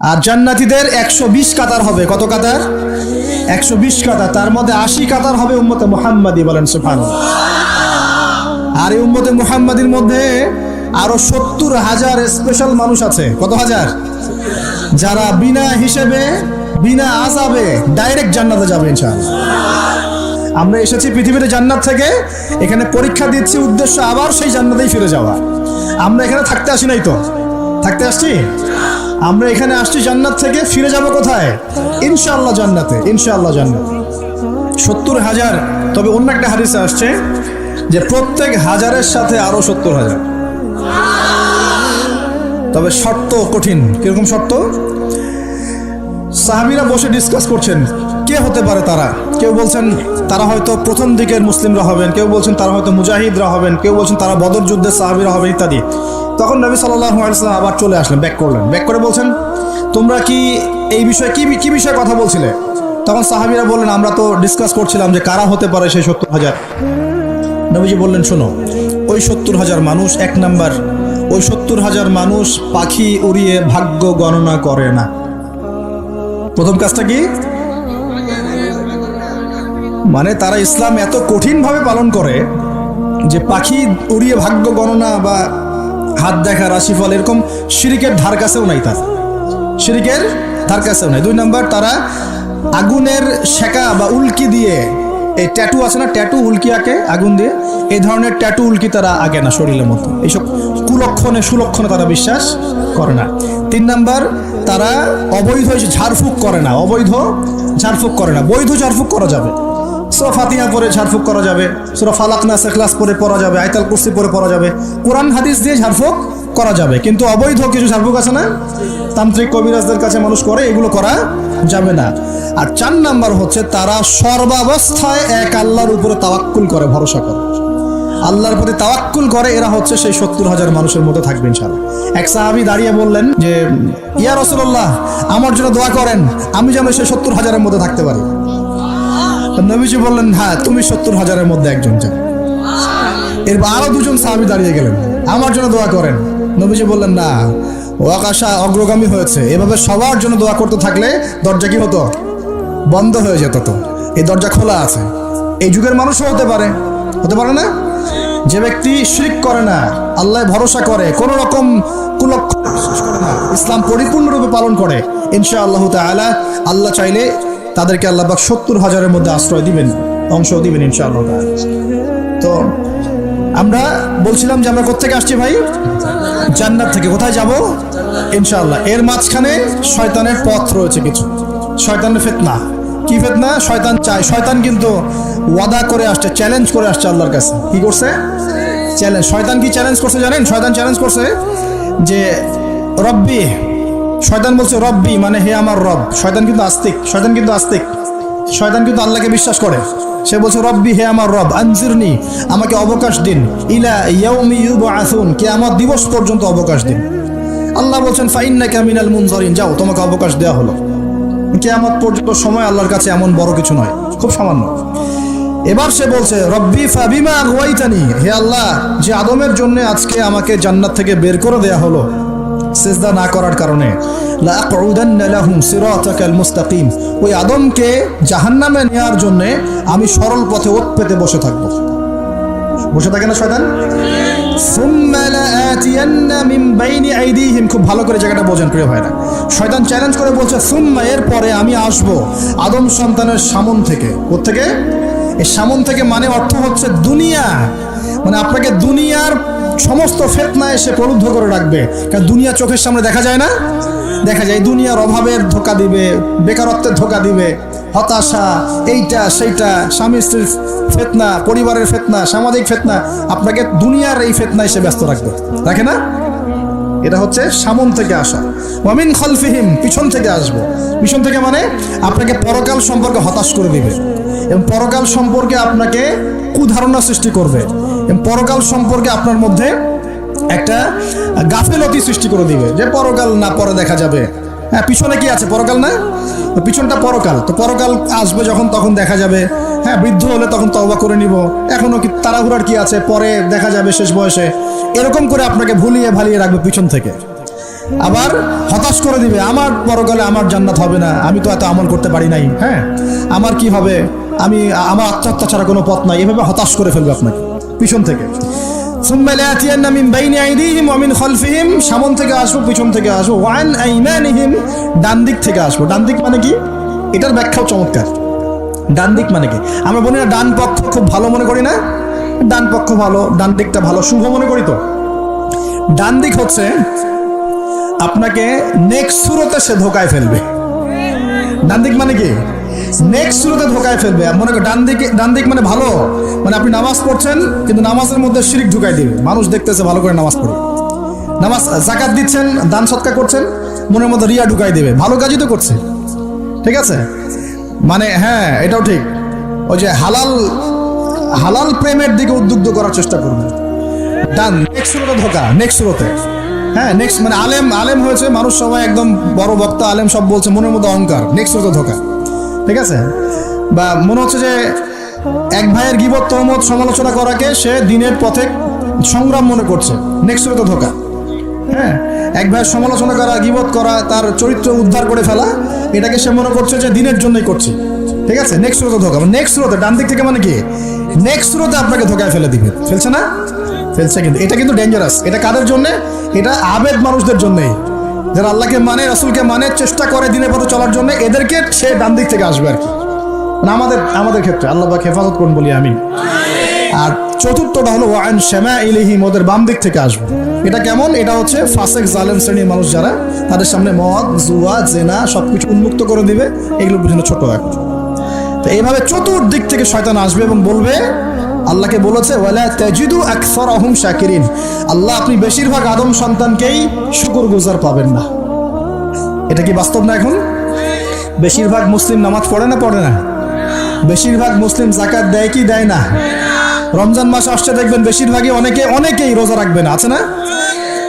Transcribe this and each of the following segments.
আর জান্নাতীদের 120 কাতার হবে। কত কাতার? 120 কাতার। তার মধ্যে 80 কাতার হবে উম্মতে মুহাম্মাদি, বলেন সুবহানাল্লাহ। আর এই উম্মতে মুহাম্মাদির মধ্যে আরো 70,000 স্পেশাল মানুষ আছে। কত হাজার? যারা বিনা হিসেবে বিনা আযাবে ডাইরেক্ট জান্নাতে যাবে ইনশাআল্লাহ। আমরা এসেছি পৃথিবীতে জান্নাত থেকে, এখানে পরীক্ষা দিচ্ছি, উদ্দেশ্য আবার সেই জান্নাতেই ফিরে যাওয়া। আমরা এখানে থাকতে আসি নাই তো, থাকতে আসছি। আমরা এখানে আসছি জান্নাত থেকে, ফিরে যাব কোথায়? ইনশাআল্লাহ জান্নাতে, ইনশাআল্লাহ জান্নাতে। 70,000। তবে অন্য একটা হাদিসে আসছে যে প্রত্যেক হাজারের সাথে আরো 70,000। তবে শর্ত কঠিন। কিরকম শর্ত? সাহাবীরা বসে ডিসকাস করছেন কে হতে পারে তারা। কেউ বলছেন তারা হয়তো প্রথম দিকের মুসলিমরা হবেন, কেউ বলছেন তারা হয়তো মুজাহিদরা হবেন, কেউ বলছেন তারা বদর যুদ্ধের সাহাবীরা হবেন ইত্যাদি। তখন নবী সাল্লাল্লাহু আলাইহি ওয়াসাল্লাম আবার চলে আসলেন, ব্যাক করলেন। ব্যাক করে বলছেন তোমরা কি এই বিষয়ে কি বিষয়ে কথা বলছিলে? তখন সাহাবীরা বললেন আমরা তো ডিসকাস করছিলাম যে কারা হতে পারে সেই 70,000। নবীজি বললেন শোনো, ওই 70,000 মানুষ, এক নাম্বার, ওই 70,000 মানুষ পাখি উড়িয়ে ভাগ্য গণনা করে না। প্রথম কাজটা কি? মানে তারা ইসলাম এত কঠিনভাবে পালন করে যে পাখি উড়িয়ে ভাগ্য গণনা বা হাত দেখা, রাশিফল, এরকম শিরিকের ধার কাছেও নাই। তার শিরিকের ধার কাছেও নাই। 2 নাম্বার, তারা আগুনের শেকা বা উল্কি দিয়ে, এই ট্যাটু আছে না, ট্যাটু উল্কি আঁকে আগুন দিয়ে, এই ধরনের ট্যাটু উল্কি তারা আঁকে না শরীরের মধ্যে। এইসব কুলক্ষণে সুলক্ষণে তারা বিশ্বাস করে না। 3 নাম্বার, তারা অবৈধ ঝাড়ফুঁক করে না। অবৈধ ঝাড়ফুঁক করে না। বৈধ ঝাড়ফুঁক করা যাবে, সূরা ফাতিহা পড়ে ঝাড়ফুঁক করা যাবে, সূরা ফালাক নাস ইখলাস পড়ে পড়া যাবে, আয়াতুল কুরসি পড়ে পড়া যাবে, কোরআন হাদিস দিয়ে ঝাড়ফুঁক করা যাবে। কিন্তু অবৈধ কিছু ঝাড়ফুঁক আছে না, তান্ত্রিক কবিরাজদের কাছে মানুষ করে, এগুলো করা যাবে না। আর 4 নাম্বার হচ্ছে তারা সর্বাবস্থায় এক আল্লাহর উপরে তাওয়াক্কুল করে, ভরসা করে, আল্লাহর প্রতি তাওয়াক্কুল করে। এরা হচ্ছে সেই 70,000 মানুষের মধ্যে থাকবে ইনশাআল্লাহ। এক সাহাবী দাঁড়িয়ে বললেন যে ইয়া রাসূলুল্লাহ, আমার জন্য দোয়া করেন, আমি যেন সেই 70,000-এর মধ্যে থাকতে পারি। নবীজি বললেন হ্যাঁ, তুমি 70,000-এর মধ্যে একজন যান। এরপর আরো 2জন সাহাবী দাঁড়িয়ে গেলেন, আমার জন্য দোয়া করেন। নবীজি বললেন না, ও আকাশা অগ্রগামী হয়েছে। এভাবে সবার জন্য দোয়া করতে থাকলে দরজা কি হতো? বন্ধ হয়ে যেত। তো এই দরজা খোলা আছে। এই যুগের মানুষও হতে পারে, হতে পারে না? যে ব্যক্তি শিরক করে না, আল্লাহ ভরসা করে, কোন রকম কুলক্ষণ বিশ্বাস করে না, ইসলাম পরিপূর্ণরূপে পালন করে, ইনশাআল্লাহ তাআলা আল্লাহ চাইলে তাদেরকে আল্লাহ পাক 70,000-এর মধ্যে আশ্রয় দিবেন, অংশ দিবেন ইনশাআল্লাহ তাআলা। তো আমরা বলছিলাম যে আমরা কোত্থেকে আসছি ভাই? জান্নাত থেকে। কোথায় যাব? ইনশাআল্লাহ। এর মাঝখানে শয়তানের পথ রয়েছে কিছু, শয়তানের ফিতনা। কি ফিতনা? শয়তান চায়, শয়তান কিন্তু ওয়াদা করে আসছে, চ্যালেঞ্জ করে আসছে আল্লাহর কাছে। কি করছে? চ্যালেঞ্জ। শয়তান কি চ্যালেঞ্জ করছে জানেন? শয়তান চ্যালেঞ্জ করছে যে রব্বি, শয়তান বলছে রব্বি মানে হে আমার রব। শয়তান কিন্তু আস্তিক, শয়তান কিন্তু আস্তিক, শয়তান কিন্তু আল্লাহকে বিশ্বাস করে। সে বলছে রব্বি, হে আমার রব, আনজিরনি, আমাকে অবকাশ দিন, ইলা ইয়াউমি ইউবআসুন, কিয়ামত দিবস পর্যন্ত অবকাশ দিন। আল্লাহ বলছেন ফাইন্নাকা মিনাল মুনজারিন, যাও, তোমাকে অবকাশ দেওয়া হলো। কিয়ামত পর্যন্ত সময় আল্লাহর কাছে এমন বড় কিছু নয়, খুব সামান্য। এবার সে বলছে রব্বি ফাবিমা আগওয়াইতানি, হে আল্লাহ, যে আদমের জন্য আজকে আমাকে জান্নাত থেকে বের করে দেয়া হলো সিজদা না করার কারণে, লা আকুদান্না লাহুম সিরাতাকাল মুস্তাকিম, ওই আদমকে জাহান্নামে নেওয়ার জন্য আমি সরল পথে ওত পেতে বসে থাকবো। বসে থাকে না শয়তান? সুম্মা লাআতিয়ান্না মিন বাইনি আইদিহিম, খুব ভালো করে জায়গাটা বোঝেন প্রিয় ভাইরা। শয়তান চ্যালেঞ্জ করে বলছে সুম্মা, এরপরে আমি আসবো আদম সন্তানের সামন থেকে। কোত্থেকে? এই সামন থেকে মানে অর্থ হচ্ছে দুনিয়া, মানে আপনাকে দুনিয়ার সমস্ত ফিতনা এসে প্রলুব্ধ করে রাখবে। কারণ দুনিয়া চোখের সামনে দেখা যায় না, দেখা যায় দুনিয়ার অভাবের ধোকা দিবে, বেকারত্বের ধোকা দিবে, হতাশা, এইটা সেইটা, স্বামী স্ত্রীর ফিতনা, পরিবারের ফিতনা, সামাজিক ফিতনা, আপনাকে দুনিয়ার এই ফিতনা এসে ব্যস্ত রাখবে, রাখে না? এটা হচ্ছে সামন থেকে আসা। ওয়ামিন খালফিহিম, পিছন থেকে আসবো। পিছন থেকে মানে আপনাকে পরকাল সম্পর্কে হতাশ করে দিবে, এবং পরকাল সম্পর্কে আপনাকে কুধারণা সৃষ্টি করবে, এবং পরকাল সম্পর্কে আপনার মধ্যে একটা গাফেলতি সৃষ্টি করে দিবে যে পরকাল না, পরে দেখা যাবে। হ্যাঁ, পিছনে কি আছে? পরকাল না? পিছনটা পরকাল। তো পরকাল আসবে যখন, তখন দেখা যাবে। হ্যাঁ, বৃদ্ধ হলে তখন তওবা করে নিব, এখনো কি তাড়াহুড়ার কি আছে, পরে দেখা যাবে শেষ বয়সে। এরকম করে আপনাকে ভুলিয়ে ভালিয়ে রাখবে পিছন থেকে। আবার হতাশ করে দিবে, আমার পরকালে আমার জান্নাত হবে না, আমি তো এত আমল করতে পারি নাই, হ্যাঁ আমার কি হবে, আমার আত্মহত্যা ছাড়া কোনো পথ নাই, এভাবে হতাশ করে ফেলবে আপনাকে পিছন থেকে। ثم لآتين من بين أيديهم ومن خلفهم, সামন থেকে আসবো, পিছন থেকে আসবো, وعن أيمانهم, ডান দিক থেকে আসবো। ডান দিক মানে কি? এটার ব্যাখ্যাও চমৎকার। ডান দিক মানে কি? আমরা বলি না ডান পক্ষ খুব ভালো মনে করি না? ডান পক্ষ ভালো, ডান দিকটা ভালো, শুভ মনে করি তো। ডান দিক হচ্ছে আপনাকে নেক্সট সুরতে সে ধোকায় ফেলবে। ডান দিক মানে কি? নেক্সট সুরতে ধোকায় ফেলবে। মনে করেন ডান দিক মানে ভালো, মানে আপনি নামাজ পড়ছেন কিন্তু নামাজের মধ্যে শিরিক ঢুকাই দিবে, মানুষ দেখতেছে ভালো করে নামাজ পড়ে, নামাজ যাকাত দিচ্ছেন, দান সৎকা করছেন, মনের মধ্যে রিয়া ঢুকাই দেবে, ভালো কাজই তো করছে, ঠিক আছে? মানে হ্যাঁ এটাও ঠিক, ওই যে হালাল প্রেমের দিকে উদ্বুদ্ধ করার চেষ্টা করবে। ডান নেক্সট সুরতে ধোকা, নেক্সট সুরতে, হ্যাঁ নেক্সট মানে আলেম হয়েছে মানুষ, সবাই একদম বড় বক্তা আলেম সব বলছে, মনের মধ্যে অহংকার, নেক্সট সুরতে ধোকা, ঠিক আছে? বা মনে হচ্ছে যে এক ভাইয়ের গীবত তহমত সমালোচনা করাকে সে দিনের পথে সংগ্রাম মনে করছে, নেক্সট সুরতে ধোকা। হ্যাঁ এক ভাইয়ের সমালোচনা করা, গীবত করা, তার চরিত্র উদ্ধার করে ফেলা, এটাকে সে মনে করছে যে দিনের জন্যই করছে, ঠিক আছে? নেক্সট সুরতে ধোকা, নেক্সট সুরতে ডান দিক থেকে মানে কি? নেক্সট সুরতে আপনাকে ধোকায় ফেলে দিবে, ফেলছে না? ফেলছে। কিন্তু এটা কিন্তু ডেঞ্জারাস। এটা কাদের জন্য? এটা আবেদ মানুষদের জন্যই, যারা আল্লাহকে মানে, রাসূলকে মানে, চেষ্টা করে দিনের পথে চলার জন্য, এদেরকে সে ডান দিক থেকে আসবে আর কি। আমাদের ক্ষেত্রে আল্লাহ পাক হেফাজত করুন বলি আমি। আর চতুর্থটা হলো ওয়ান শামাইলিহিম, ওদের বাম দিক থেকে আসবে। এটা কেমন? এটা হচ্ছে ফাসেক জালেম শ্রেণীর মানুষ যারা, তাদের সামনে মদ, জুয়া, জেনা সবকিছু উন্মুক্ত করে দিবে, এগুলো পর্যন্ত ছোট এক। তো এইভাবে চতুর্দিক থেকে শয়তান আসবে এবং বলবে, আল্লাহকে বলেছে ওয়ালা তাজিদু আকসারাহুম শাকিরিন, আল্লাহ আপনি বেশিরভাগ আদম সন্তানকেই শুকরগুজার পাবেন না। এটা কি বাস্তব না? এখন বেশিরভাগ মুসলিম নামাজ পড়ে না? পড়ে না? বেশিরভাগ মুসলিম যাকাত দেয় কি দেয় না? রমজান মাস আসছে দেখবেন বেশিরভাগই অনেকেই রোজা রাখবে না, আছে না?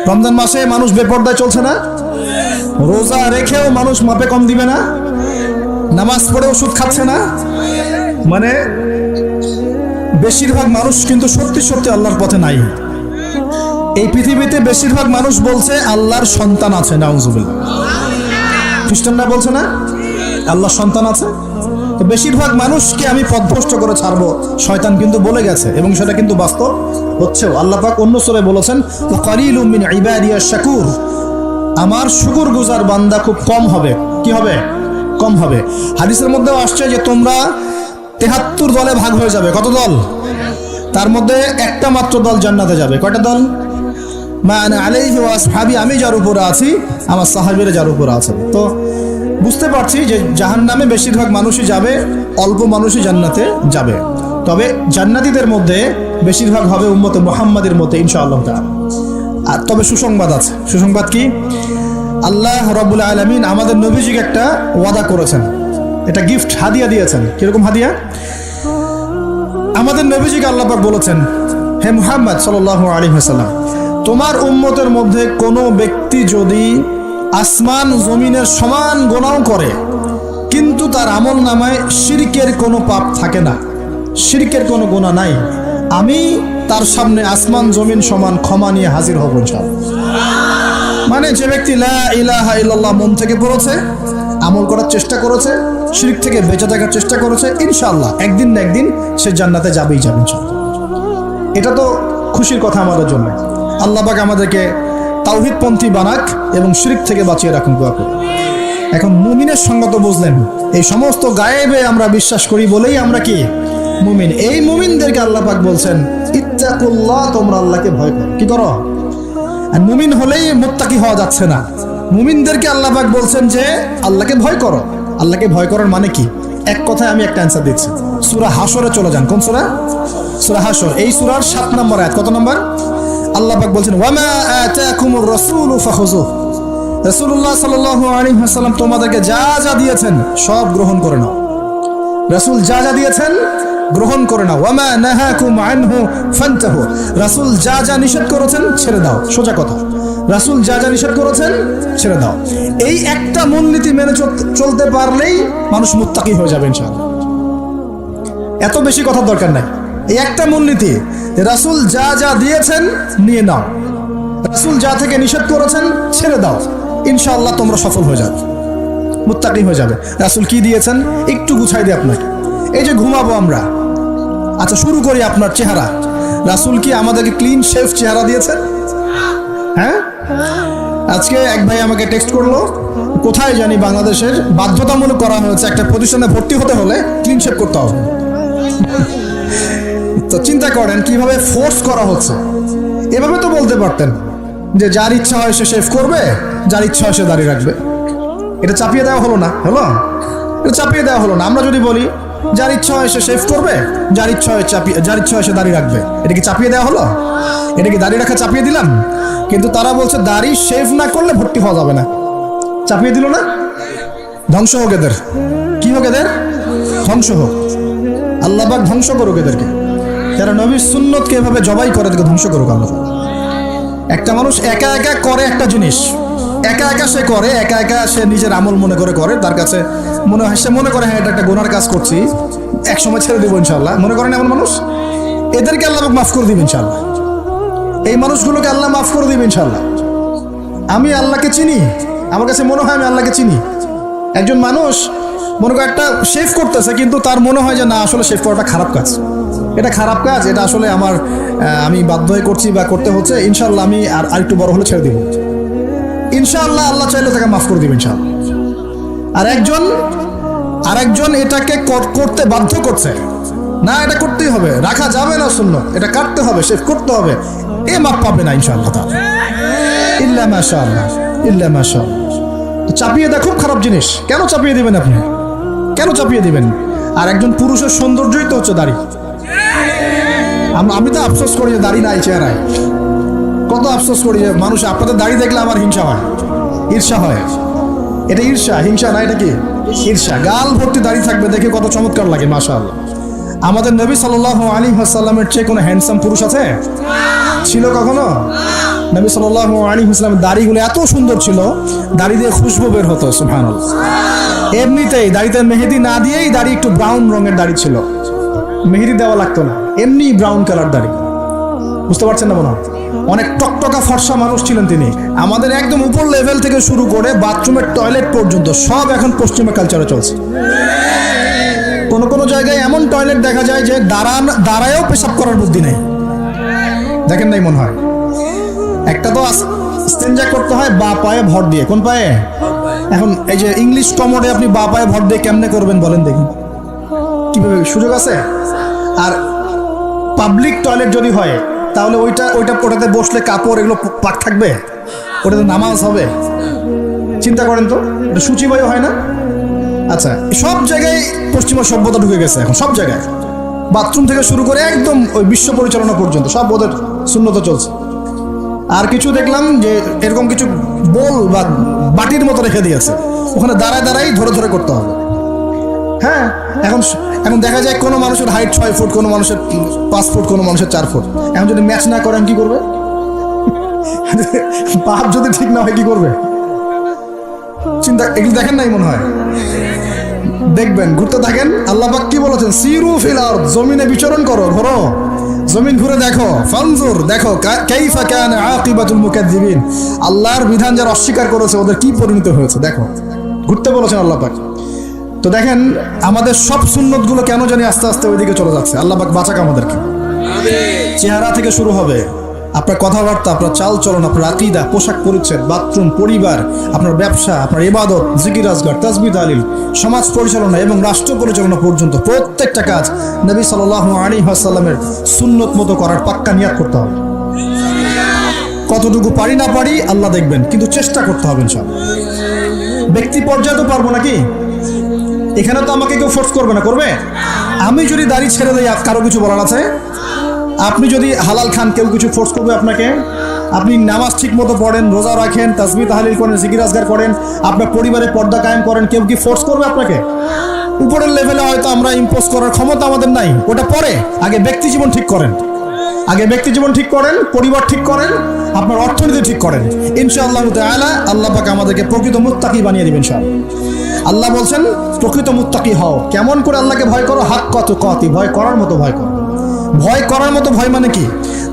রমজান মাসে মানুষ বেপরদায় চলছে না? রোজা রেখেও মানুষ মাপে কম দিবে না? নামাজ পড়েও সুদ খাচ্ছে না? মানে বেশিরভাগ মানুষ কিন্তু সত্যি সত্যি আল্লাহর পথে নাই। এই পৃথিবীতে বেশিরভাগ মানুষ বলছে আল্লাহর সন্তান আছে, নাউজুবিল্লাহ। খ্রিস্টানরা বলছে না আল্লাহর সন্তান আছে? তো বেশিরভাগ মানুষকে আমি পথভ্রষ্ট করে ছাড়বো, শয়তান কিন্তু বলে গেছে, এবং সেটা কিন্তু বাস্তব হচ্ছেও। আল্লাহ পাক অন্য সূরায় বলেছেন কালিলুম মিন ইবাদিয়াশ শাকুর, আমার শুকরগুজার বান্দা খুব কম হবে। কি হবে? কম হবে। হাদিসের মধ্যেও আসছে যে তোমরা ৭৩ দলে ভাগ হয়ে যাবে। কত দল? তার মধ্যে একটা মাত্র দল জান্নাতে যাবে। কয়টা দল? মা আনা আলাইহি ওয়া আসহাবি, আমি যার উপরে আছি, আমার সাহাবীরা যার উপরে আছে। তো বুঝতে পারছি যে জাহান্নামে বেশিরভাগ মানুষই যাবে, অল্প মানুষই জান্নাতে যাবে। তবে জান্নাতীদের মধ্যে বেশিরভাগ হবে উম্মতে মুহাম্মাদের মধ্যে ইনশাআল্লাহ তাআলা। আর তবে সুসংবাদ আছে। সুসংবাদ কি? আল্লাহ রাব্বুল আলামিন আমাদের নবীজিকে একটা ওয়াদা করেছেন, এটা গিফট, হাদিয়া দিয়েছেন। কিরকম হাদিয়া? আমাদের নবীজিকে আল্লাহ পাক বলেছেন, হে মুহাম্মদ সাল্লাল্লাহু আলাইহি ওয়াসাল্লাম, তোমার উম্মতের মধ্যে কোনো ব্যক্তি যদি আসমান জমিনের সমান গুনাহ করে কিন্তু তার আমল নামায় শিরকের কোনো পাপ থাকে না, শিরকের কোনো গুনাহ নাই, আমি তার সামনে আসমান জমিন সমান ক্ষমা নিয়ে হাজির হব ইনশাআল্লাহ। মানে যে ব্যক্তি লা ইলাহা ইল্লাল্লাহ মন থেকে পড়েছে, আমল করার চেষ্টা করেছে, শিরক থেকে বেঁচে থাকার চেষ্টা করেছে, ইনশাআল্লাহ একদিন না একদিন সে জান্নাতে যাবেই যাবে ইনশাআল্লাহ। এটা তো খুশির কথা আমাদের জন্য। আল্লাহ পাক আমাদেরকে তাওহীদপন্থী বানাক এবং শিরক থেকে বাঁচিয়ে রাখুন, দোয়া করি। এখন মুমিনের সঙ্গে তো বুঝলেন, এই সমস্ত গায়েবে আমরা বিশ্বাস করি বলেই আমরা কি মুমিন। এই মুমিনদেরকে আল্লাহ পাক বলছেন ইত্তাকুল্লাহ, তোমরা আল্লাহকে ভয় করো। কি করো? আর মুমিন হলেই মুত্তাকি হওয়া যাচ্ছে না। মুমিনদেরকে আল্লাহ পাক বলছেন যে আল্লাহকে ভয় করো। আল্লাহকে ভয় করার মানে কি? এক কথায় আমি একটা অ্যান্সার দিচ্ছি। সূরা হাশরে চলে যান। কোন সূরা? সূরা হাশর। এই সূরার 7 নম্বর আয়াত। কত নম্বর? আল্লাহ পাক বলছেন ওয়ামা আতাকুমুর রাসূলু ফাখুযুহু, রাসূলুল্লাহ সাল্লাল্লাহু আলাইহি ওয়াসাল্লাম তোমাদেরকে যা যা দিয়েছেন সব গ্রহণ করে নাও। রাসূল যা যা দিয়েছেন গ্রহণ করে নাও। ওয়ামা নাহাকুম আনহু ফান্তাহু, রাসূল যা যা নিষেধ করেছেন ছেড়ে দাও। সোজা কথা, রাসূল যা যা নিষেধ করেছেন ছেড়ে দাও। এই একটা মূলনীতি মেনে চলতে পারলেই মানুষ মুত্তাকি হয়ে যাবে ইনশাআল্লাহ। এত বেশি কথার দরকার নাই। এই একটা মূলনীতি, রাসূল যা যা দিয়েছেন নিয়ে নাও, রাসূল যা থেকে নিষেধ করেছেন ছেড়ে দাও। ইনশাআল্লাহ তোমরা সফল হয়ে যাবে, মুত্তাকি হয়ে যাবে। রাসূল কি দিয়েছেন একটু গুছাই দিই আপনাকে। এই যে ঘুমাবো আমরা, আচ্ছা শুরু করি আপনার চেহারা। রাসূল কি আমাদেরকে ক্লিন শেভ চেহারা দিয়েছেন? হ্যাঁ, আজকে এক ভাই আমাকে টেক্সট করলো, কোথায় জানি বাংলাদেশের বাধ্যতামূলক করা হয়েছে একটা প্রতিষ্ঠানে ভর্তি হতে হলে ক্লিন শেভ করতে হবে। তো চিন্তা করেন কিভাবে ফোর্স করা হচ্ছে। এভাবে তো বলতে পারতেন যে যার ইচ্ছা হয় সে শেভ করবে, যার ইচ্ছা হয় সে দাড়ি রাখবে। এটা চাপিয়ে দেওয়া হলো না, হলো? এটা চাপিয়ে দেওয়া হলো না। আমরা যদি বলি যার ইচ্ছা হয় সে শেভ করবে, যার ইচ্ছা হয় সে দাড়ি রাখবে, এটা কি চাপিয়ে দেওয়া হলো? এটা কি দাড়ি রাখা চাপিয়ে দিলাম? কিন্তু তারা বলছে দাড়ি শেভ না করলে ভর্তি হওয়া যাবে না। চাপিয়ে দিল না? ধ্বংস হোক এদের। কি হোক এদের? ধ্বংস হোক। আল্লাহ পাক ধ্বংস করুক এদেরকে, যারা নবীর সুন্নতকে এভাবে জবাই করে এদেরকে ধ্বংস করুক আল্লাহ। একটা মানুষ একা একা করে একটা জিনিস, একা একা সে করে, একা একা সে নিজের আমল মনে করে, তার কাছে মনে হয়, সে মনে করে হ্যাঁ এটা একটা গুনার কাজ করছি, এক সময় ছেড়ে দেবো ইনশাআল্লাহ। মনে করেন এমন মানুষ, এদেরকে আল্লাহ মাফ করে দিবেন ইনশাআল্লাহ। এই মানুষগুলোকে আল্লাহ মাফ করে দিবেন ইনশাআল্লাহ। আমি আল্লাহকে চিনি, আমার কাছে মনে হয় আমি আল্লাহকে চিনি। একজন মানুষ মনে করে একটা শেভ করতেছে, কিন্তু তার মনে হয় যে না আসলে শেভ করাটা খারাপ কাজ, এটা খারাপ কাজ, এটা আসলে আমি বাধ্য হয়ে করছি বা করতে হচ্ছে, ইনশাআল্লাহ আমি আর একটু বড় হলে ছেড়ে দিব ইনশাআল্লাহ। আল্লাহ চাইলে তাকে মাফ করে দিবেন ইনশাআল্লাহ। আর একজন এটাকে করতে বাধ্য করছে, না এটা করতেই হবে, রাখা যাবে না সুন্নাত, এটা কাটতে হবে, শেভ করতে হবে, এ মাফ পাবে না ইনশাআল্লাহ তাআলা, ইল্লা মাশাআল্লাহ, ইল্লা মাশাআল্লাহ। তো চাপিয়ে দেওয়া খুব খারাপ জিনিস। কেন চাপিয়ে দিবেন আপনি? কেন চাপিয়ে দিবেন? আর একজন পুরুষের সৌন্দর্যই তো হচ্ছে দাড়ি। আমি তো আফসোস করি যে দাড়ি নাই চেহারায়, কত আফসোস করি যে মানুষ, আপনাদের দাড়ি দেখলে আমার হিংসা হয়, ঈর্ষা হয়। এটা ঈর্ষা, হিংসা না, এটা কি ঈর্ষা। গাল ভর্তি দাড়ি থাকবে দেখে কত চমৎকার লাগে, মাশাআল্লাহ। আমাদের নবী সাল্লাল্লাহু আলাইহি ওয়াসাল্লামের চেয়ে কোনো হ্যান্ডসাম পুরুষ আছে? ছিল কখনো? নবী সাল্লাল্লাহু আলাইহি ওয়াসাল্লামের দাড়িগুলো এত সুন্দর ছিল, দাড়ি দিয়ে খুশবু বের হতো, সুবহানাল্লাহ। এমনিতেই দাড়িতে মেহেদি না দিয়েই দাড়ি একটু ব্রাউন রঙের দাড়ি ছিল, মেহেদি দেওয়া লাগতো না, এমনি ব্রাউন কালার দাড়ি। বুঝতে পারছেন না মনে হয়? অনেক টকটকা ফর্সা মানুষ ছিলেন তিনি। আমাদের একদম উপর লেভেল থেকে শুরু করে বাথরুমের টয়লেট পর্যন্ত সব এখন পশ্চিমা কালচারে চলছে। কোনো জায়গায় এমন টয়লেট দেখা যায় যে দাঁড়ায়ও পেশাব করার বুদ্ধি নেই, দেখেন নাই মনে হয়? একটা তো ইস্তেঞ্জা করতে হয় বা পায়ে ভর দিয়ে। কোন পায়ে? এখন এই যে ইংলিশ কমোডে আপনি বা পায়ে ভর দিয়ে কেমনে করবেন বলেন দেখি, কিভাবে সুযোগ আছে? আর পাবলিক টয়লেট যদি হয় তাহলে ওটাতে বসলে কাপড় এগুলো পাক থাকবে, ওটাতে নামাজ হবে? চিন্তা করেন তো, এটা সূচিবায়ু হয় না? আচ্ছা, সব জায়গায় পশ্চিমা সভ্যতা ঢুকে গেছে এখন, সব জায়গায়, বাথরুম থেকে শুরু করে একদম ওই বিশ্ব পরিচালনা পর্যন্ত সব ওদের শূন্যতা চলছে। আর কিছু দেখলাম যে এরকম কিছু বোল বা বাটির মতো রেখে দিয়েছে, ওখানে দাঁড়ায় ধরে করতে হবে। হ্যাঁ, এখন দেখা যায় কোনো মানুষের হাইট 6 ফুট, কোনো মানুষের 5 ফুট, কোনো মানুষের 4 ফুট। এখন যদি ম্যাচ না করেন কি করবে? পাপ যদি ঠিক না হয় কি করবে? চিন্তা, এগুলো দেখেন নাই মনে হয়? দেখবেন, ঘুরতে থাকেন। আল্লাহ পাক কি বলেছেন? সিরু ফিল আরদ, জমিনে বিচরণ করো, ঘোরো, জমিন ঘুরে দেখো, ফানজুর, দেখো কাইফা কানা আকিবাতুল মুকাজ্জিবিন, আল্লাহর বিধান যারা অস্বীকার করেছে ওদের কি পরিণত হয়েছে দেখো। ঘুরতে বলেছেন আল্লাহ পাক। তো দেখেন আমাদের সব সুন্নতগুলো কেন জানি আস্তে আস্তে ওইদিকে চলে যাচ্ছে। আল্লাহ পাক বাঁচাক আমাদেরকে। চেহারা থেকে শুরু হবে, আপনার কথাবার্তা, আপনার চাল চলন, আপনার আকীদা, পোশাক পরিচ্ছদ, বাথরুম, পরিবার, আপনার ব্যবসা, আপনার ইবাদত, জিকির আজগার, তাসবিহ তাহলিল, সমাজ পরিচালনা এবং রাষ্ট্র পরিচালনা পর্যন্ত প্রত্যেকটা কাজ নবী সাল্লাল্লাহু আলাইহি ওয়াসাল্লামের সুন্নত মতো করার পাক্কা নিয়াত করতে হবে। কতটুকু পারি না পারি আল্লাহ দেখবেন, কিন্তু চেষ্টা করতে হবে ইনশাআল্লাহ। ব্যক্তি পর্যায়ে তো পারবো নাকি? এখানে তো আমাকে কেউ ফোর্স করবে না, করবে? আমি যদি দাড়ি ছেড়ে দেই কারো কিছু বলার আছে? আপনি যদি হালাল খান কেউ কিছু ফোর্স করবে আপনাকে? আপনি নামাজ ঠিক মতো পড়েন, রোজা রাখেন, তাসবিহ তাহলিল করেন, জিকির আজগার করেন, আপনার পরিবারে পর্দা কায়েম করেন, কেউ কি ফোর্স করবে আপনাকে? উপরের লেভেলে হয়তো আমরা ইম্পোজ করার ক্ষমতা আমাদের নাই, ওটা পরে। আগে ব্যক্তি জীবন ঠিক করেন, পরিবার ঠিক করেন, আপনার অর্থনীতি ঠিক করেন। ইনশাআল্লাহ তাআলা আল্লাহ পাক আমাদেরকে প্রকৃত মুত্তাকি বানিয়ে দিবেন ইনশাআল্লাহ। আল্লাহ বলছেন প্রকৃত মুত্তাকি হও। কেমন করে আল্লাহকে ভয় করো? হাক্কা তুকাতি, ভয় করার মতো ভয় করো। ভয় করার মতো ভয় মানে কি?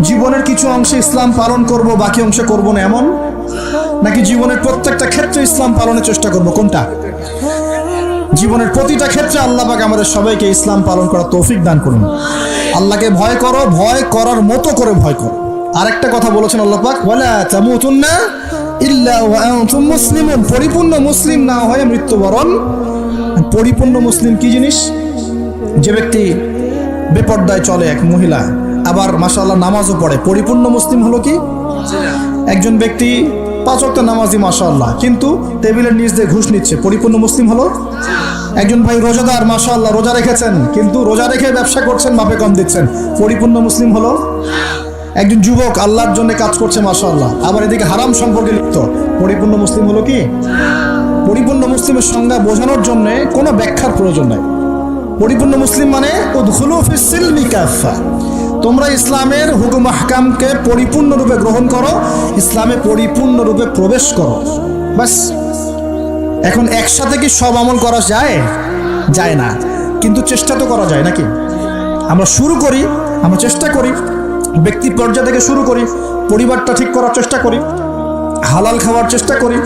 জীবনের কিছু অংশে ইসলাম পালন করব, বাকি অংশে করব না, এমন নাকি জীবনের প্রত্যেকটা ক্ষেত্রে ইসলাম পালনের চেষ্টা করব? কোনটা? জীবনের প্রতিটা ক্ষেত্রে আল্লাহ পাক আমাদের সবাইকে ইসলাম পালন করার তৌফিক দান করুন। আল্লাহকে ভয় করো, ভয় করার মতো করে ভয় করো। আরেকটা কথা বলেছেন আল্লাহ পাক, ওয়ালা তামুতুন্না ইল্লা ওয়া আনতুম মুসলিমুন, পরিপূর্ণ মুসলিম না হয়ে মৃত্যুবরণ। পরিপূর্ণ মুসলিম কি জিনিস? যে ব্যক্তি বেপর্দায় চলে, এক মহিলা, আবার মাশাআল্লাহ নামাজও পড়ে, পরিপূর্ণ মুসলিম হলো কি? একজন ব্যক্তি 5 ওয়াক্ত নামাজি মাশাআল্লাহ, কিন্তু টেবিলের নিচ দিয়ে ঘুষ নিচ্ছে, পরিপূর্ণ মুসলিম হলো? একজন ভাই রোজাদার মাশাআল্লাহ, রোজা রেখেছেন, কিন্তু রোজা রেখে ব্যবসা করছেন, মাপে কম দিচ্ছেন, পরিপূর্ণ মুসলিম হলো? একজন যুবক আল্লাহর জন্য কাজ করছে মাশাআল্লাহ, আবার এদিকে হারাম সম্পর্কে লিপ্ত, পরিপূর্ণ মুসলিম হলো কি? পরিপূর্ণ মুসলিমের সংজ্ঞা বোঝানোর জন্য কোনো ব্যাখ্যার প্রয়োজন নাই। পরিপূর্ণ মুসলিম মানে উদখুলু ফিস সিলমি কাফা, তোমরা ইসলামের হুকুম আহকামকে পরিপূর্ণরূপে গ্রহণ করো, ইসলামে পরিপূর্ণরূপে প্রবেশ করো, বাস। এখন একসাথে কি সব আমল করা যায়? যায় না, কিন্তু চেষ্টা তো করা যায় নাকি? আমরা শুরু করি, আমরা চেষ্টা করি, ব্যক্তি পর্যায় থেকে শুরু করি, পরিবারটা ঠিক করার চেষ্টা করি, হালাল খাওয়ার চেষ্টা করি,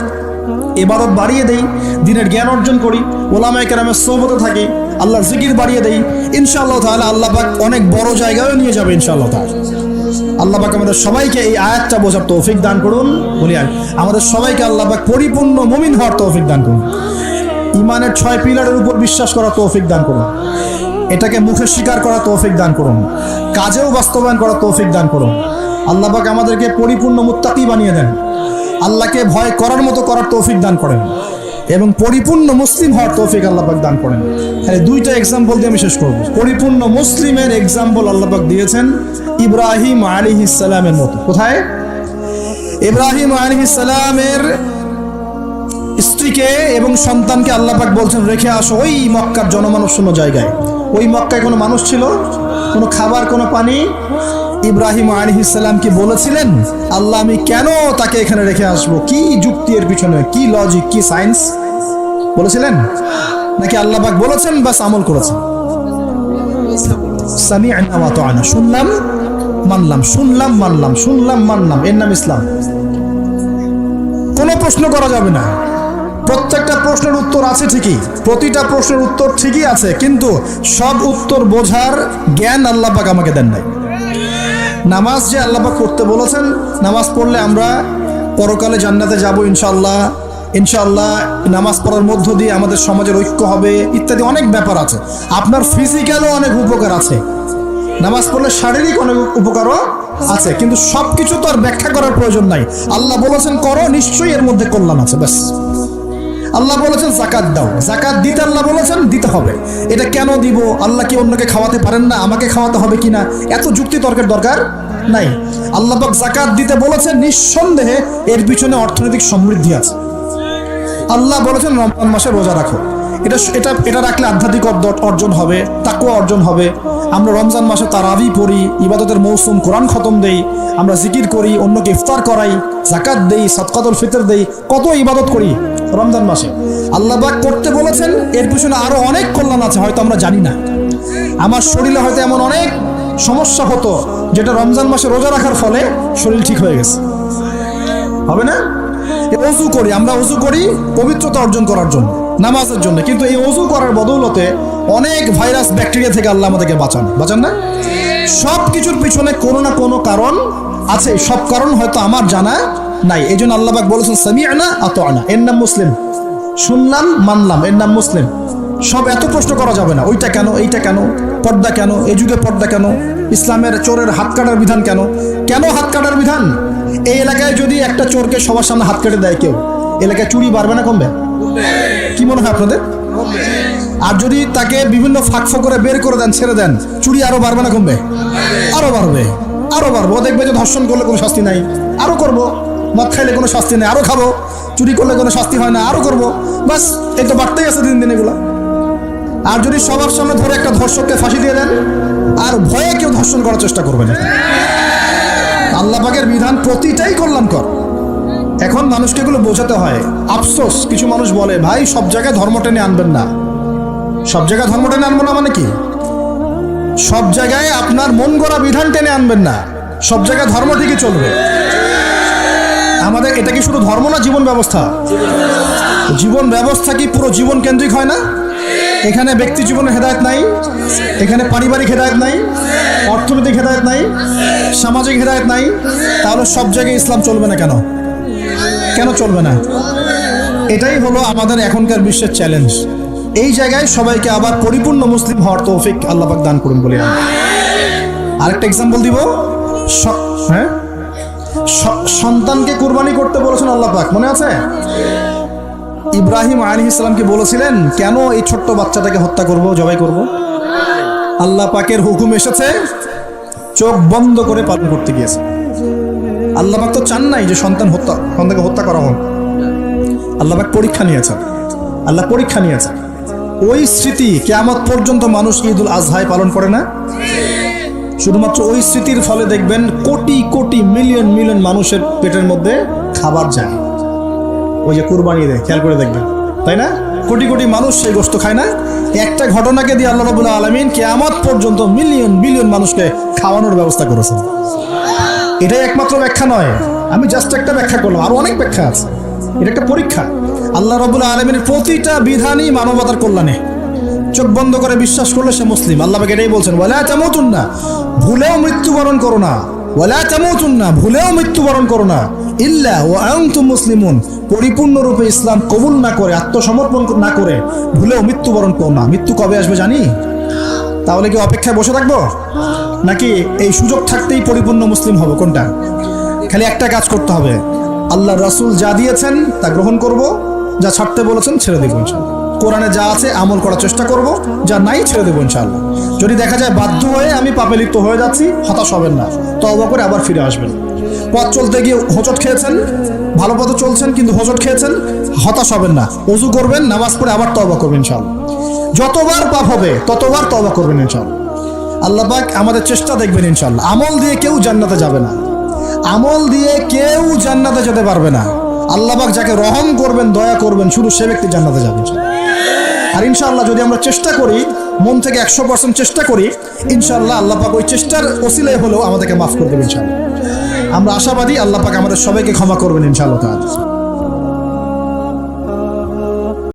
ইবাদত বাড়িয়ে দেই, দিনের জ্ঞান অর্জন করি, ওলামায়ে কেরামের সোহবতে থাকি, আল্লাহর জিকির বাড়িয়ে দেই, ইনশাআল্লাহ তাআলা আল্লাহ পাক অনেক বড় জায়গায় নিয়ে যাবে ইনশাআল্লাহ তাআলা। আল্লাহ পাক আমাদের সবাইকে এই আয়াতটা বোঝার তৌফিক দান করুন। বলি আমাদের সবাইকে আল্লাহ পাক পরিপূর্ণ মুমিন হওয়ার তৌফিক দান করুন। ইমানের 6 পিলারের উপর বিশ্বাস করার তৌফিক দান করুন, এটাকে মুখে স্বীকার করার তৌফিক দান করুন, কাজেও বাস্তবায়ন করার তৌফিক দান করুন। আল্লাহ পাক আমাদেরকে পরিপূর্ণ মুত্তাকি বানিয়ে দেন, আল্লাহকে ভয় করার মতো করার তৌফিক দান করেন, এবং পরিপূর্ণ মুসলিম হওয়ার তৌফিক আল্লাহ পাক দান করেন। এই দুইটা এক্সাম্পল দিয়ে আমি শেষ করব। পরিপূর্ণ মুসলিমের এক্সাম্পল আল্লাহ পাক দিয়েছেন ইব্রাহিম আলাইহিস সালামের মতো। কোথায়? ইব্রাহিম আলাইহিস সালামের স্ত্রীকে এবং সন্তানকে আল্লাহ পাক বলছেন রেখে আসো ওই মক্কার জনমানব শূন্য জায়গায়। ওই মক্কায় কোনো মানুষ ছিল? কোনো খাবার, কোনো পানি? ইব্রাহিম আলাইহিস সালাম কি বলেছিলেন আল্লাহ আমি কেন তাকে এখানে রেখে আসবো? কি যুক্তি এর পিছনে, কি লজিক, কি সায়েন্স বলেছিলেন? নাকি আল্লাহ পাক বলেছেন বাস আমল করেছেন? সামি'না ওয়া আতা'না, শুনলাম মানলাম, শুনলাম মানলাম, শুনলাম মানলাম, এর নাম ইসলাম। কোনো প্রশ্ন করা যাবে না। প্রত্যেকটা প্রশ্নের উত্তর আছে ঠিকই, প্রতিটা প্রশ্নের উত্তর ঠিকই আছে, কিন্তু সব উত্তর বোঝার জ্ঞান আল্লাহ পাক আমাকে দেন নাই। নামাজ যে আল্লাহ পাক পড়তে বলেছেন, নামাজ পড়লে আমরা পরকালে জান্নাতে যাব ইনশাআল্লাহ, ইনশাআল্লাহ নামাজ পড়ার মধ্য দিয়ে আমাদের সমাজের ঐক্য হবে, ইত্যাদি অনেক ব্যাপার আছে। আপনার ফিজিক্যালও অনেক উপকার আছে, নামাজ পড়লে শারীরিক অনেক উপকারও আছে, কিন্তু সব কিছু তো আর ব্যাখ্যা করার প্রয়োজন নাই। আল্লাহ বলেছেন করো, নিশ্চয়ই এর মধ্যে কল্যাণ আছে, ব্যাস। আল্লাহ বলেছেন জাকাত দাও, জাকাত দিতে আল্লাহ বলেছেন দিতে হবে। এটা কেন দিব? আল্লাহ কি অন্যকে খাওয়াতে পারেন না? আমাকে খাওয়াতে হবে কিনা? এত যুক্তি তর্কের দরকার নাই। আল্লাহ পাক জাকাত দিতে বলেছেন, নিঃসন্দেহে এর পিছনে অর্থনৈতিক সমৃদ্ধি আছে। আল্লাহ বলেছেন রমজান মাসে রোজা রাখো, এটা রাখলে আধ্যাত্মিক অর্জন হবে, তাকওয়া অর্জন হবে। আমরা রমজান মাসে তারাবি পড়ি, ইবাদতের মৌসুম, কোরআন খতম দেই, আমরা জিকির করি, অন্যকে ইফতার করাই, জাকাত দেই, সাদকাতুল ফিতর দেই, কত ইবাদত করি রমজান মাসে। আল্লাহ পাক করতে বলেছেন, এর পিছনে আরো অনেক কল্যাণ আছে, হয়তো আমরা জানি না। আমার শরীরে হয়তো এমন অনেক সমস্যা হতো যেটা রমজান মাসে রোজা রাখার ফলে শরীর ঠিক হয়ে গেছে, হবে না? ওযু করি, আমরা ওযু করি পবিত্রতা অর্জন করার জন্য, নামাজের জন্য, কিন্তু এই ওযু করার বদৌলতে অনেক ভাইরাস ব্যাকটেরিয়া থেকে আল্লাহ আমাদেরকে বাঁচান না? সব কিছুর পিছনে কোনো না কোনো কারণ আছে, সব কারণ হয়তো আমার জানা নাই। এই জন্য আল্লাহ পাক বলেছেন সামি'না আতা'না, এর নাম মুসলিম, শুনলাম মানলাম, এর নাম মুসলিম। সব এত প্রশ্ন করা যাবে না, ওইটা কেন, এইটা কেন, পর্দা কেন, এই যুগে পর্দা কেন, ইসলামের চোরের হাত কাটার বিধান কেন? কেন হাত কাটার বিধান? এই এলাকায় যদি একটা চোরকে সবার সামনে হাত কেটে দেয় কেউ, এলাকায় চুরি বাড়বে না কমবে? কি মনে হয় আপনাদের? আর যদি তাকে বিভিন্ন ফাঁক করে বের করে দেন, ছেড়ে দেন, চুরি আরো বাড়বে না কমবে? আরো বাড়বে, আরো বাড়বো। দেখবে যে ধর্ষণ করলে কোনো শাস্তি নাই, আরো করবো। মদ খাইলে কোনো শাস্তি নেই, আরো খাবো। চুরি করলে কোনো শাস্তি হয় না, আরো করবো। বাস এই তো বাড়তেই আছে দিন দিন এগুলা। আর যদি সবার সামনে ধরে একটা ধর্ষককে ফাঁসি দিয়ে দেন, আর ভয়ে কেউ ধর্ষণ করার চেষ্টা করবে না। আল্লাহ পাকের বিধান প্রতিটাই কল্যাণকর। এখন মানুষকে এগুলো বোঝাতে হয়। আফসোস, কিছু মানুষ বলে ভাই সব জায়গায় ধর্ম টেনে আনবেন না। সব জায়গায় ধর্ম টেনে আনবো না মানে কি? সব জায়গায় আপনার মন গড়া বিধান টেনে আনবেন না, সব জায়গায় ধর্ম ঠিকই চলবে। আমাদের এটা কি শুধু ধর্ম না জীবন ব্যবস্থা? জীবন ব্যবস্থা কি পুরো জীবন কেন্দ্রিক হয় না? এখানে ব্যক্তি জীবনের হেদায়েত নাই, এখানে পারিবারিক হেদায়েত নাই, অর্থনৈতিক হেদায়েত নাই, সামাজিক হেদায়েত নাই। তাহলে সব জায়গায় ইসলাম চলবে না কেন? কেন চলবে না? এটাই হলো আমাদের এখনকার বিশ্বের চ্যালেঞ্জ। এই জায়গায় সবাইকে আবার পরিপূর্ণ মুসলিম হওয়ার তৌফিক আল্লাহ পাক দান করুন বলি। আরেকটা এক্সাম্পল দিব। হ্যাঁ, সন্তানকে কুরবানি করতে বলেছেন আল্লাহ পাক, মনে আছে? ইব্রাহিম আলাইহিস সালামকে বলেছিলেন, কেন এই ছোট্ট বাচ্চাটাকে হত্যা করব, জবাই করব? আল্লাহ পাকের হুকুম এসেছে, চোখ বন্ধ করে পালন করতে গিয়েছে। আল্লাহ পাক তো চান নাই যে সন্তানকে হত্যা করা হোক। আল্লাহ পাক পরীক্ষা নিয়েছেন, আল্লাহ পরীক্ষা নিয়েছেন। ওই স্মৃতি কিয়ামত পর্যন্ত মানুষ ঈদুল আজহায় পালন করে না? শুধুমাত্র ওই স্মৃতির ফলে দেখবেন কোটি কোটি মিলিয়ন মিলিয়ন মানুষের পেটের মধ্যে খাবার যায়। ওই যে কুরবানি দেয়, খেয়াল করে দেখবেন, তাই না? কোটি কোটি মানুষ সেই গোশত খায় না? একটা ঘটনাকে দিয়ে আল্লাহ রাব্বুল আলামিন কিয়ামত পর্যন্ত মিলিয়ন বিলিয়ন মানুষকে খাওয়ানোর ব্যবস্থা করেছেন। এটাই একমাত্র ব্যাখ্যা নয়, আমি জাস্ট একটা ব্যাখ্যা করলাম, আরো অনেক ব্যাখ্যা আছে। এটা একটা পরীক্ষা। আল্লাহ রাব্বুল আলামিনের প্রতিটা বিধানই মানবতার কল্যাণে। চোখ বন্ধ করে বিশ্বাস করলে সে মুসলিম। আল্লাহ পাক এটাই বলছেন, ওয়ালা তামুতুন্না, ভুলেও মৃত্যুবরণ করো না। ওয়ালা তামুতুন্না, ভুলেও মৃত্যুবরণ করো না, ইল্লা ওয়া আনতুম মুসলিমুন, পরিপূর্ণরূপে ইসলাম কবুল না করে, আত্মসমর্পণ না করে ভুলেও মৃত্যুবরণ করো না। মৃত্যু কবে আসবে জানি? তাহলে কি অপেক্ষায় বসে থাকবো, নাকি এই সুযোগ থাকতেই পরিপূর্ণ মুসলিম হবো? কোনটা? খালি একটা কাজ করতে হবে, আল্লাহ রাসূল যা দিয়েছেন তা গ্রহণ করব, যা ছাড়তে বলেছেন ছেড়ে দেবো ইনশাআল্লাহ। কোরআনে যা আছে আমল করার চেষ্টা করব, যা নাই ছেড়ে দেবো ইনশাআল্লাহ। যদি দেখা যায় বাধ্য হয়ে আমি পাপে লিপ্ত হয়ে যাচ্ছি, হতাশ হবেন না, তওবা করে আবার ফিরে আসবেন। পথ চলতে গিয়ে হোঁচট খেয়েছেন, ভালো পথে চলছেন কিন্তু হোঁচট খেয়েছেন, হতাশ হবেন না, ওযু করবেন, নামাজ পড়ে আবার তওবা করবেন ইনশাআল্লাহ। যতবার পাপ হবে ততবার তওবা করবেন ইনশাআল্লাহ। আল্লাহ পাক আমাদের চেষ্টা দেখবেন ইনশাআল্লাহ। আমল দিয়ে কেউ জান্নাতে যাবে না, আমল দিয়ে কেউ জান্নাতে যেতে পারবে না। আল্লাহ পাক যাকে রহম করবেন, দয়া করবেন, শুধু সে ব্যক্তি জান্নাতে যাবে ইনশাআল্লাহ। আর ইনশাআল্লাহ যদি আমরা চেষ্টা করি, মন থেকে 100% চেষ্টা করি, ইনশাআল্লাহ আল্লাহ পাক ওই চেষ্টার ওসিলায় হলেও আমাদেরকে মাফ করে দেবেন ইনশাআল্লাহ। আমরা আশাবাদী আল্লাহ পাক আমাদের সবাইকে ক্ষমা করবেন ইনশাআল্লাহ তাআলা।